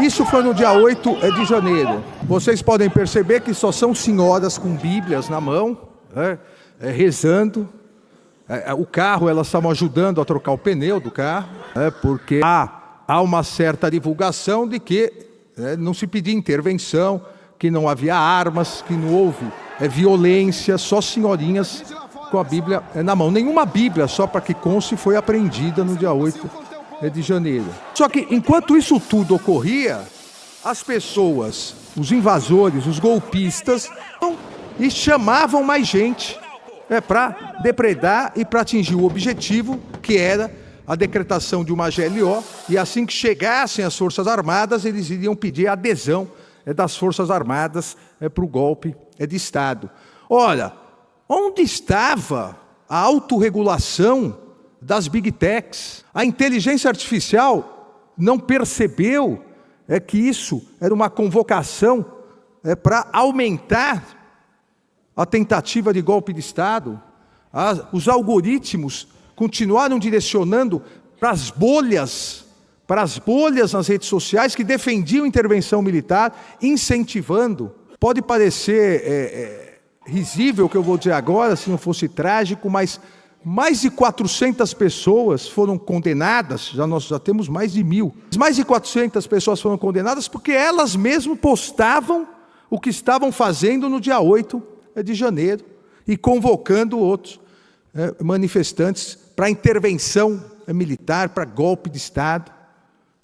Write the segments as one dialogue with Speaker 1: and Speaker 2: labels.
Speaker 1: Isso foi no dia 8 de janeiro. Vocês podem perceber que só são senhoras com bíblias na mão, rezando. O carro, elas estavam ajudando a trocar o pneu do carro, porque há uma certa divulgação de que não se pedia intervenção, que não havia armas, que não houve violência, só senhorinhas com a Bíblia na mão. Nenhuma Bíblia, só para que conste, foi apreendida no dia 8 de janeiro. Só que enquanto isso tudo ocorria, as pessoas, os invasores, os golpistas, e chamavam mais gente para depredar e para atingir o objetivo, que era a decretação de uma GLO, e assim que chegassem as Forças Armadas, eles iriam pedir a adesão das Forças Armadas para o golpe de Estado. Ora, onde estava a autorregulação das Big Techs? A inteligência artificial não percebeu que isso era uma convocação para aumentar a tentativa de golpe de Estado. Os algoritmos continuaram direcionando para as bolhas nas redes sociais que defendiam intervenção militar, incentivando. Pode parecer risível o que eu vou dizer agora, se não fosse trágico, mas mais de 400 pessoas foram condenadas, nós já temos mais de 1.000. Mais de 400 pessoas foram condenadas porque elas mesmas postavam o que estavam fazendo no dia 8 de janeiro e convocando outros manifestantes para intervenção militar, para golpe de Estado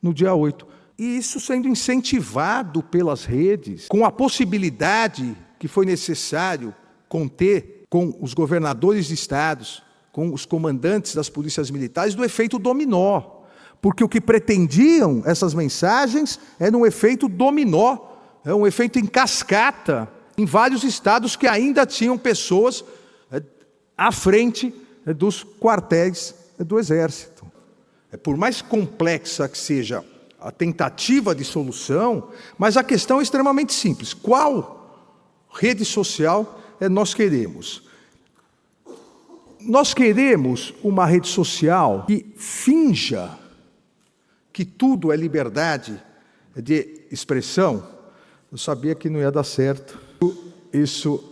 Speaker 1: no dia 8. E isso sendo incentivado pelas redes, com a possibilidade que foi necessário conter com os governadores de estados, com os comandantes das polícias militares, do efeito dominó. Porque o que pretendiam essas mensagens era um efeito dominó, um efeito em cascata, em vários estados que ainda tinham pessoas à frente dos quartéis do Exército. Por mais complexa que seja a tentativa de solução, mas a questão é extremamente simples. Qual rede social nós queremos? Nós queremos uma rede social que finja que tudo é liberdade de expressão. Eu sabia que não ia dar certo. Isso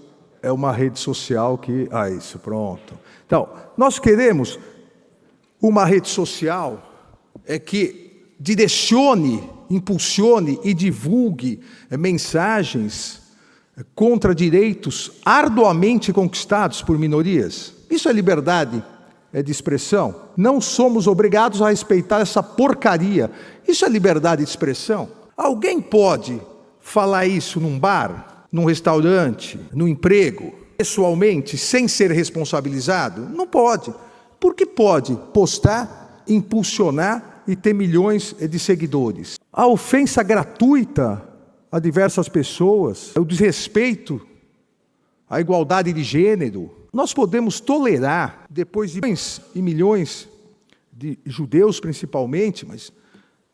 Speaker 1: é uma rede social que... isso, pronto. Então, nós queremos uma rede social que direcione, impulsione e divulgue mensagens contra direitos arduamente conquistados por minorias. Isso é liberdade de expressão? Não somos obrigados a respeitar essa porcaria. Isso é liberdade de expressão? Alguém pode falar isso num bar, num restaurante, no emprego, pessoalmente, sem ser responsabilizado? Não pode. Porque pode postar, impulsionar e ter milhões de seguidores. A ofensa gratuita a diversas pessoas, o desrespeito à igualdade de gênero, nós podemos tolerar, depois de milhões e milhões de judeus principalmente, mas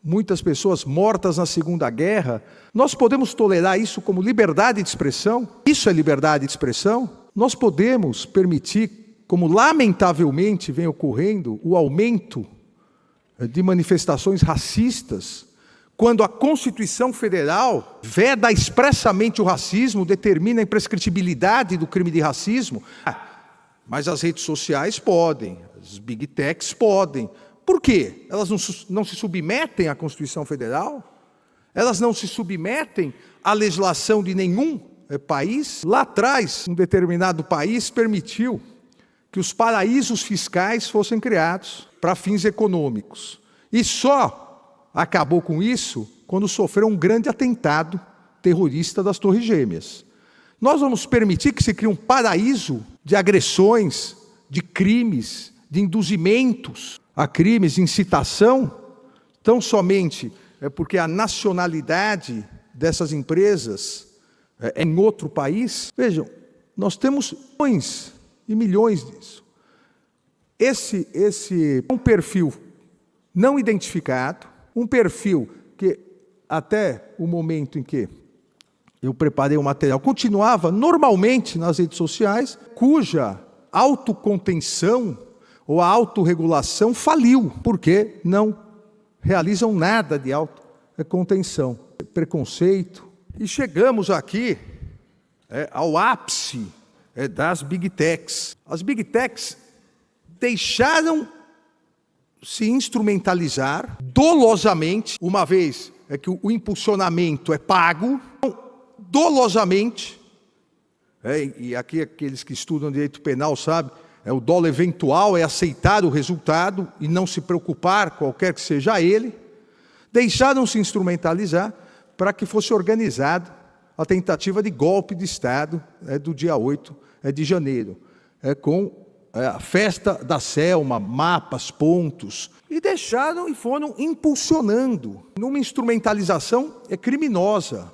Speaker 1: muitas pessoas mortas na Segunda Guerra, nós podemos tolerar isso como liberdade de expressão? Isso é liberdade de expressão? Nós podemos permitir, como lamentavelmente vem ocorrendo, o aumento de manifestações racistas, quando a Constituição Federal veda expressamente o racismo, determina a imprescritibilidade do crime de racismo? Mas as redes sociais podem, as Big Techs podem. Por quê? Elas não se submetem à Constituição Federal? Elas não se submetem à legislação de nenhum país? Lá atrás, um determinado país permitiu que os paraísos fiscais fossem criados para fins econômicos. E só acabou com isso quando sofreu um grande atentado terrorista das Torres Gêmeas. Nós vamos permitir que se crie um paraíso de agressões, de crimes, de induzimentos a crimes, de incitação, tão somente porque a nacionalidade dessas empresas é em outro país? Vejam, nós temos milhões e milhões disso. Esse é um perfil não identificado, um perfil que até o momento em que eu preparei o material continuava normalmente nas redes sociais, cuja autocontenção ou a autorregulação faliu, porque não realizam nada de contenção, preconceito. E chegamos aqui ao ápice das Big Techs. As Big Techs deixaram se instrumentalizar dolosamente, uma vez que o impulsionamento é pago, dolosamente, e aqui aqueles que estudam direito penal sabem, o dolo eventual é aceitar o resultado e não se preocupar, qualquer que seja ele, deixaram se instrumentalizar para que fosse organizado a tentativa de golpe de Estado do dia 8 de janeiro, com a festa da Selma, mapas, pontos, e deixaram e foram impulsionando numa instrumentalização criminosa,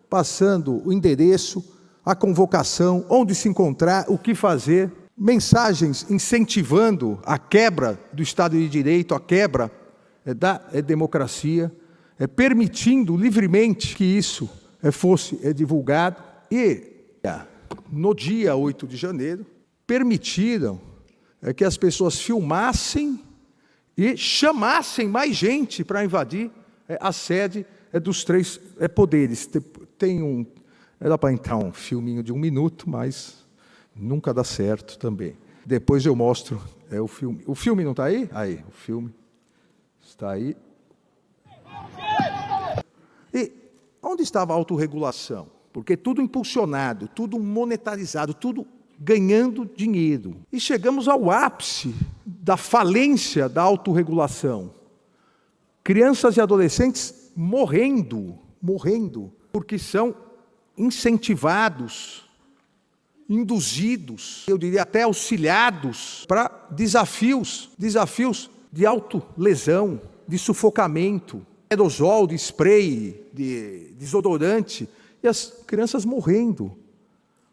Speaker 1: passando o endereço, a convocação, onde se encontrar, o que fazer, mensagens incentivando a quebra do Estado de Direito, a quebra da democracia, permitindo livremente que isso fosse divulgado. E no dia 8 de janeiro, permitiram que as pessoas filmassem e chamassem mais gente para invadir a sede dos três poderes. Dá para entrar um filminho de 1 minuto, mas nunca dá certo também. Depois eu mostro o filme. O filme não está aí? Aí, o filme está aí. E onde estava a autorregulação? Porque tudo impulsionado, tudo monetarizado, tudo ganhando dinheiro. E chegamos ao ápice da falência da autorregulação. Crianças e adolescentes morrendo, porque são incentivados, induzidos, eu diria até auxiliados para desafios de autolesão, de sufocamento, aerosol, de spray, de desodorante, e as crianças morrendo.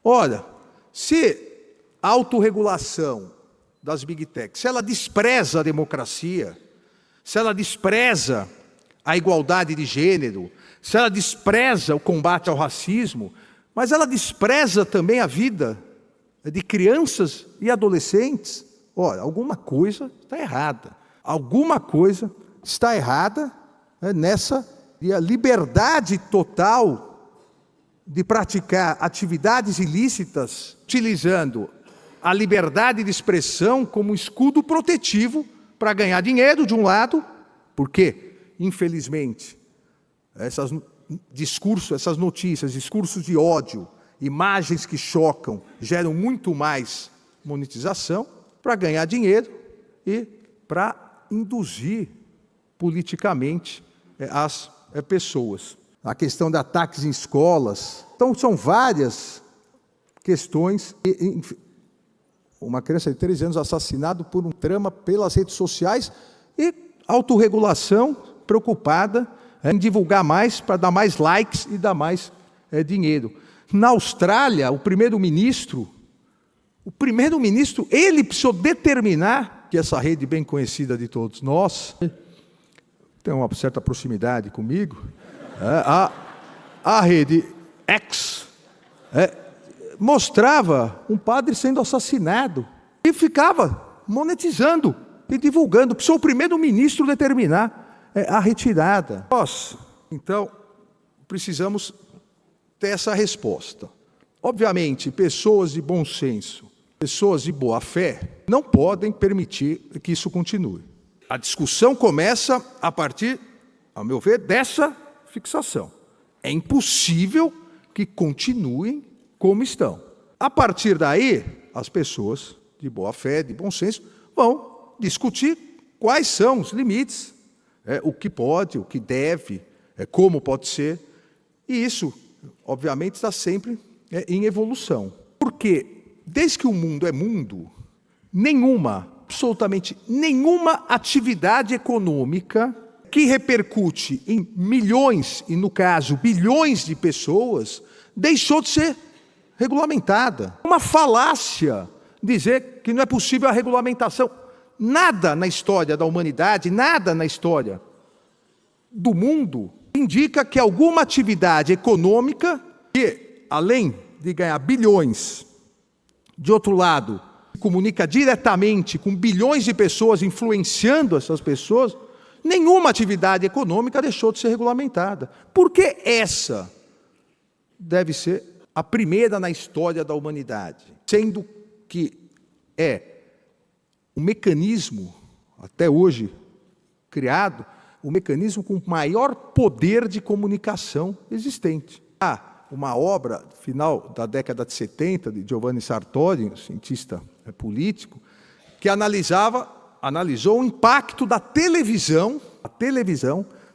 Speaker 1: Olha, se a autorregulação das Big Techs, se ela despreza a democracia, se ela despreza a igualdade de gênero, se ela despreza o combate ao racismo, mas ela despreza também a vida de crianças e adolescentes, olha, alguma coisa está errada. Alguma coisa está errada nessa liberdade total de praticar atividades ilícitas, utilizando a liberdade de expressão como escudo protetivo para ganhar dinheiro de um lado, porque, infelizmente, essas notícias, discursos de ódio, imagens que chocam, geram muito mais monetização para ganhar dinheiro e para induzir politicamente as pessoas. A questão de ataques em escolas. Então, são várias questões. Uma criança de 13 anos assassinada por um trama pelas redes sociais e autorregulação preocupada em divulgar mais, para dar mais likes e dar mais dinheiro. Na Austrália, o primeiro-ministro, ele precisou determinar que essa rede bem conhecida de todos nós, tem uma certa proximidade comigo, a rede X mostrava um padre sendo assassinado e ficava monetizando e divulgando. Precisou o primeiro-ministro determinar a retirada. Nós, então, precisamos ter essa resposta. Obviamente, pessoas de bom senso, pessoas de boa fé, não podem permitir que isso continue. A discussão começa a partir, ao meu ver, dessa fixação. É impossível que continuem como estão. A partir daí, as pessoas de boa fé, de bom senso, vão discutir quais são os limites, o que pode, o que deve, como pode ser. E isso, obviamente, está sempre em evolução. Porque, desde que o mundo é mundo, absolutamente nenhuma atividade econômica que repercute em milhões, e no caso bilhões de pessoas, deixou de ser regulamentada. Uma falácia dizer que não é possível a regulamentação. Nada na história da humanidade, nada na história do mundo indica que alguma atividade econômica que, além de ganhar bilhões, de outro lado, comunica diretamente com bilhões de pessoas, influenciando essas pessoas, nenhuma atividade econômica deixou de ser regulamentada. Porque essa deve ser a primeira na história da humanidade, sendo que é o mecanismo, até hoje criado, o mecanismo com maior poder de comunicação existente. Há uma obra, final da década de 70, de Giovanni Sartori, um cientista político, que analisou o impacto da televisão,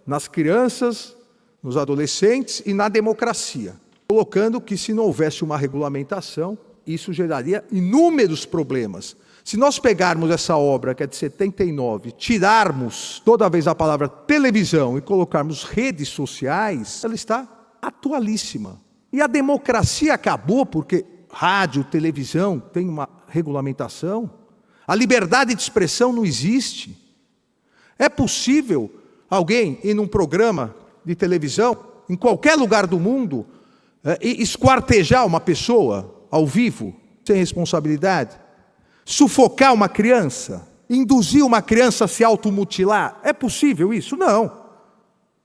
Speaker 1: nas crianças, nos adolescentes e na democracia, colocando que se não houvesse uma regulamentação, isso geraria inúmeros problemas. Se nós pegarmos essa obra, que é de 79, tirarmos toda vez a palavra televisão e colocarmos redes sociais, ela está atualíssima. E a democracia acabou porque rádio, televisão tem uma regulamentação. A liberdade de expressão não existe. É possível alguém ir num programa de televisão, em qualquer lugar do mundo, e esquartejar uma pessoa ao vivo, sem responsabilidade? Sufocar uma criança? Induzir uma criança a se automutilar? É possível isso? Não.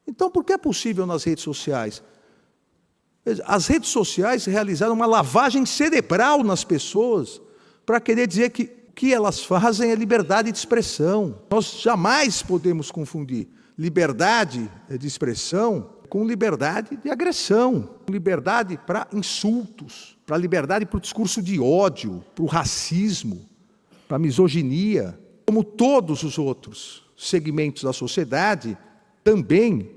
Speaker 1: Então, por que é possível nas redes sociais? As redes sociais realizaram uma lavagem cerebral nas pessoas para querer dizer que o que elas fazem é liberdade de expressão. Nós jamais podemos confundir liberdade de expressão com liberdade de agressão, com liberdade para insultos, para liberdade para o discurso de ódio, para o racismo, para a misoginia. Como todos os outros segmentos da sociedade, também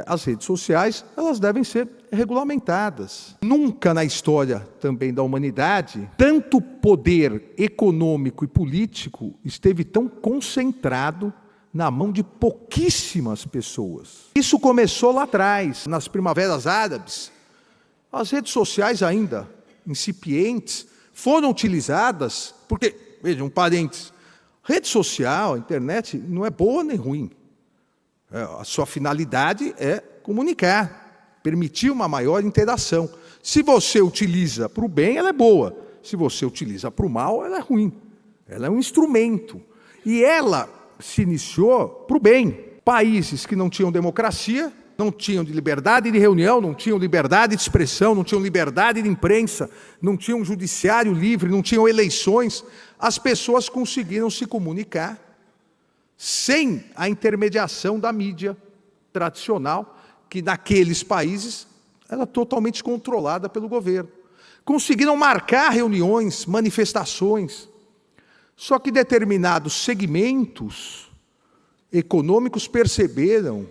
Speaker 1: as redes sociais, elas devem ser regulamentadas. Nunca na história também da humanidade, tanto poder econômico e político esteve tão concentrado na mão de pouquíssimas pessoas. Isso começou lá atrás, nas primaveras árabes. As redes sociais ainda incipientes foram utilizadas, porque, veja, um parênteses, rede social, a internet, não é boa nem ruim. A sua finalidade é comunicar, permitir uma maior interação. Se você utiliza para o bem, ela é boa. Se você utiliza para o mal, ela é ruim. Ela é um instrumento. E ela se iniciou para o bem. Países que não tinham democracia, não tinham de liberdade de reunião, não tinham liberdade de expressão, não tinham liberdade de imprensa, não tinham judiciário livre, não tinham eleições, as pessoas conseguiram se comunicar sem a intermediação da mídia tradicional, que naqueles países era totalmente controlada pelo governo. Conseguiram marcar reuniões, manifestações. Só que determinados segmentos econômicos perceberam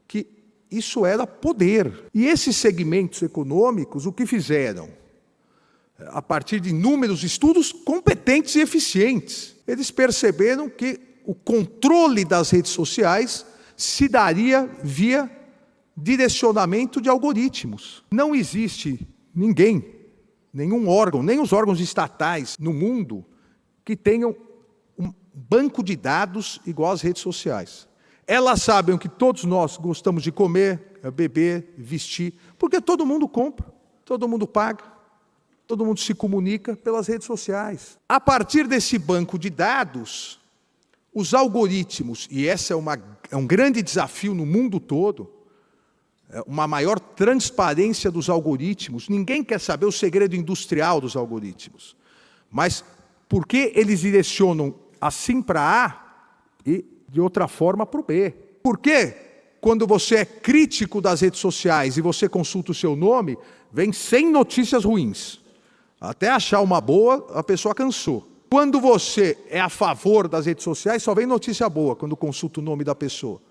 Speaker 1: que isso era poder. E esses segmentos econômicos, o que fizeram? A partir de inúmeros estudos competentes e eficientes, eles perceberam que o controle das redes sociais se daria via direcionamento de algoritmos. Não existe ninguém, nenhum órgão, nem os órgãos estatais no mundo, que tenham um banco de dados igual às redes sociais. Elas sabem o que todos nós gostamos de comer, beber, vestir, porque todo mundo compra, todo mundo paga, todo mundo se comunica pelas redes sociais. A partir desse banco de dados, os algoritmos, e esse é um grande desafio no mundo todo, uma maior transparência dos algoritmos. Ninguém quer saber o segredo industrial dos algoritmos. Mas por que eles direcionam assim para A e de outra forma para o B? Por que quando você é crítico das redes sociais e você consulta o seu nome, vem 100 notícias ruins? Até achar uma boa, a pessoa cansou. Quando você é a favor das redes sociais, só vem notícia boa quando consulta o nome da pessoa.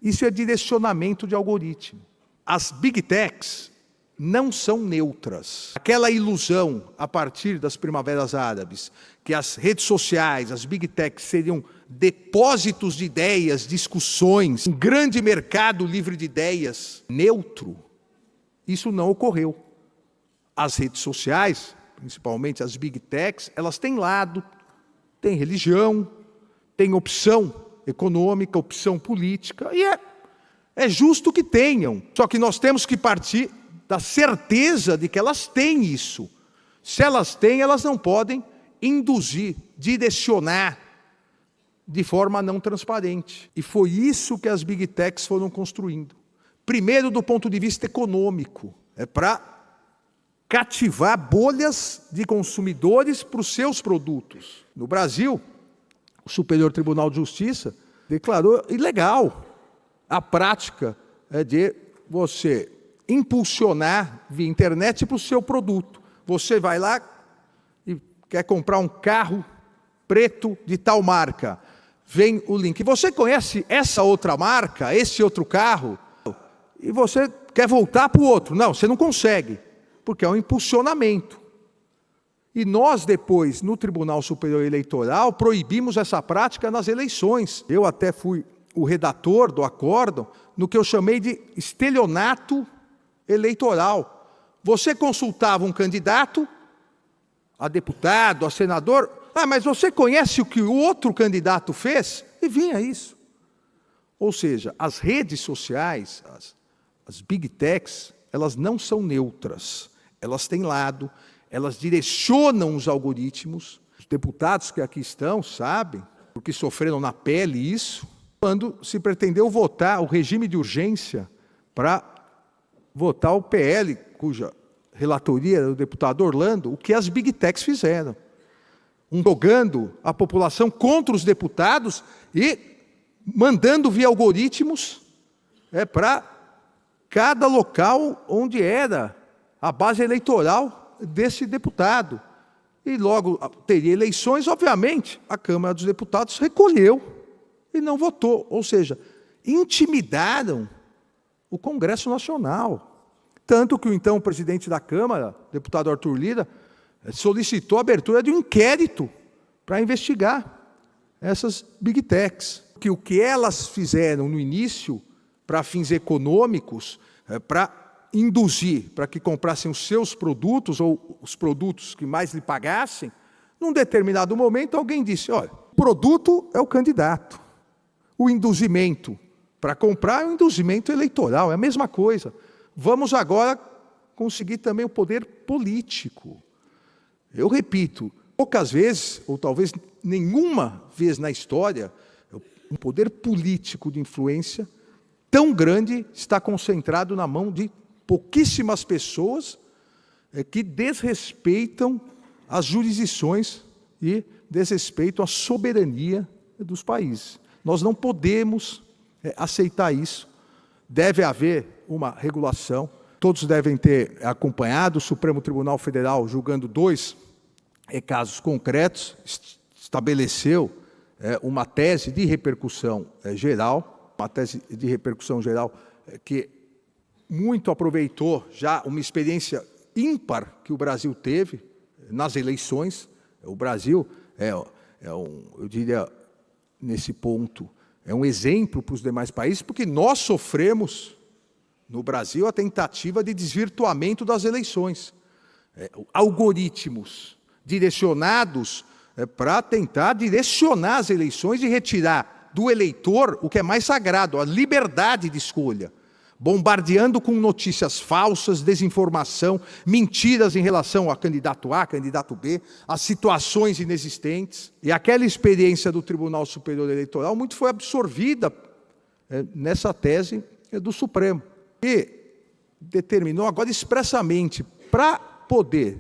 Speaker 1: Isso é direcionamento de algoritmo. As Big Techs não são neutras. Aquela ilusão, a partir das primaveras árabes, que as redes sociais, as Big Techs, seriam depósitos de ideias, discussões, um grande mercado livre de ideias, neutro, isso não ocorreu. As redes sociais, principalmente as Big Techs, elas têm lado, têm religião, têm opção econômica, opção política, e é justo que tenham. Só que nós temos que partir da certeza de que elas têm isso. Se elas têm, elas não podem induzir, direcionar de forma não transparente. E foi isso que as Big Techs foram construindo. Primeiro, do ponto de vista econômico, para cativar bolhas de consumidores para os seus produtos. No Brasil, o Superior Tribunal de Justiça declarou ilegal a prática de você impulsionar via internet para o seu produto. Você vai lá e quer comprar um carro preto de tal marca. Vem o link. Você conhece essa outra marca, esse outro carro? E você quer voltar para o outro. Não, você não consegue, porque é um impulsionamento. E nós depois, no Tribunal Superior Eleitoral, proibimos essa prática nas eleições. Eu até fui o redator do acórdão no que eu chamei de estelionato eleitoral. Você consultava um candidato, a deputado, a senador, mas você conhece o que o outro candidato fez? E vinha isso. Ou seja, as redes sociais, as Big Techs, elas não são neutras. Elas têm lado, elas direcionam os algoritmos. Os deputados que aqui estão sabem, porque sofreram na pele isso, quando se pretendeu votar o regime de urgência para votar o PL, cuja relatoria era do deputado Orlando, o que as Big Techs fizeram. Jogando a população contra os deputados e mandando via algoritmos para cada local onde era a base eleitoral desse deputado. E logo teria eleições, obviamente, a Câmara dos Deputados recolheu e não votou. Ou seja, intimidaram o Congresso Nacional. Tanto que o então presidente da Câmara, deputado Arthur Lira, solicitou a abertura de um inquérito para investigar essas Big Techs. Que o que elas fizeram no início, para fins econômicos, para induzir, para que comprassem os seus produtos, ou os produtos que mais lhe pagassem, num determinado momento alguém disse, olha, o produto é o candidato. O induzimento para comprar é um induzimento eleitoral, é a mesma coisa. Vamos agora conseguir também o poder político. Eu repito, poucas vezes, ou talvez nenhuma vez na história, um poder político de influência tão grande está concentrado na mão de pouquíssimas pessoas que desrespeitam as jurisdições e desrespeitam a soberania dos países. Nós não podemos aceitar isso. Deve haver uma regulação. Todos devem ter acompanhado o Supremo Tribunal Federal julgando 2 casos concretos, estabeleceu uma tese de repercussão geral, uma tese de repercussão geral que muito aproveitou já uma experiência ímpar que o Brasil teve nas eleições. O Brasil eu diria, nesse ponto, é um exemplo para os demais países, porque nós sofremos, no Brasil, a tentativa de desvirtuamento das eleições. Algoritmos direcionados para tentar direcionar as eleições e retirar do eleitor o que é mais sagrado, a liberdade de escolha, bombardeando com notícias falsas, desinformação, mentiras em relação a candidato A, candidato B, as situações inexistentes. E aquela experiência do Tribunal Superior Eleitoral muito foi absorvida nessa tese do Supremo, que determinou agora expressamente, para poder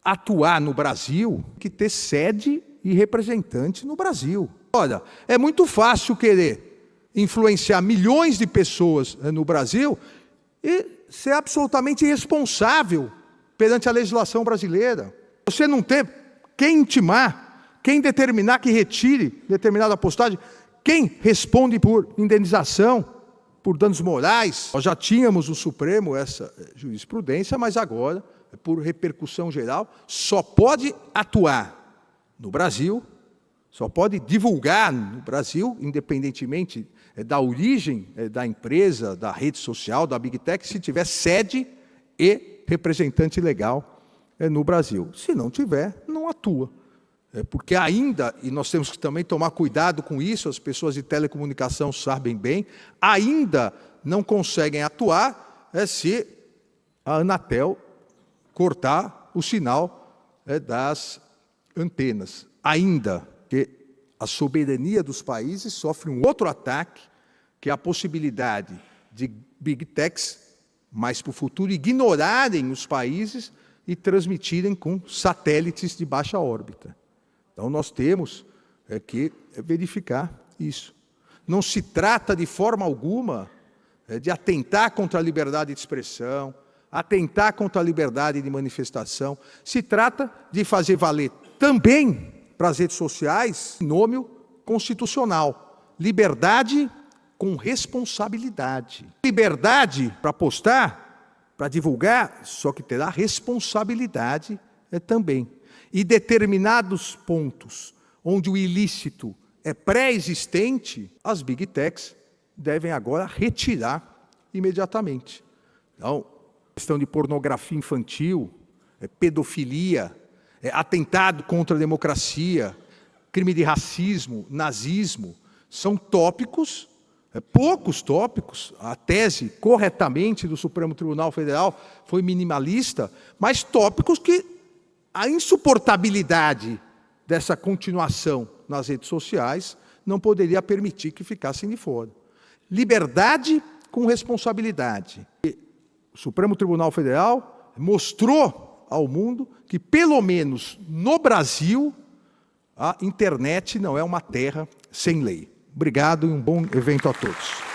Speaker 1: atuar no Brasil, que ter sede e representante no Brasil. Olha, é muito fácil querer influenciar milhões de pessoas no Brasil e ser absolutamente irresponsável perante a legislação brasileira. Você não ter quem intimar, quem determinar que retire determinada postagem, quem responde por indenização, por danos morais. Nós já tínhamos no Supremo essa jurisprudência, mas agora, por repercussão geral, só pode atuar no Brasil, só pode divulgar no Brasil, independentemente da origem da empresa, da rede social, da Big Tech, se tiver sede e representante legal no Brasil. Se não tiver, não atua. Porque ainda, e nós temos que também tomar cuidado com isso, as pessoas de telecomunicação sabem bem, ainda não conseguem atuar se a Anatel cortar o sinal das antenas. Ainda, que a soberania dos países sofre um outro ataque, que é a possibilidade de Big Techs, mais para o futuro, ignorarem os países e transmitirem com satélites de baixa órbita. Então, nós temos que verificar isso. Não se trata de forma alguma de atentar contra a liberdade de expressão, atentar contra a liberdade de manifestação. Se trata de fazer valer também para as redes sociais nome constitucional: liberdade com responsabilidade. Liberdade para postar, para divulgar, só que terá responsabilidade também. E determinados pontos onde o ilícito é pré-existente, as Big Techs devem agora retirar imediatamente. Então, questão de pornografia infantil, pedofilia, atentado contra a democracia, crime de racismo, nazismo, são tópicos, poucos tópicos. A tese, corretamente, do Supremo Tribunal Federal foi minimalista, mas tópicos que a insuportabilidade dessa continuação nas redes sociais não poderia permitir que ficassem de fora. Liberdade com responsabilidade. E o Supremo Tribunal Federal mostrou ao mundo que, pelo menos no Brasil, a internet não é uma terra sem lei. Obrigado e um bom evento a todos.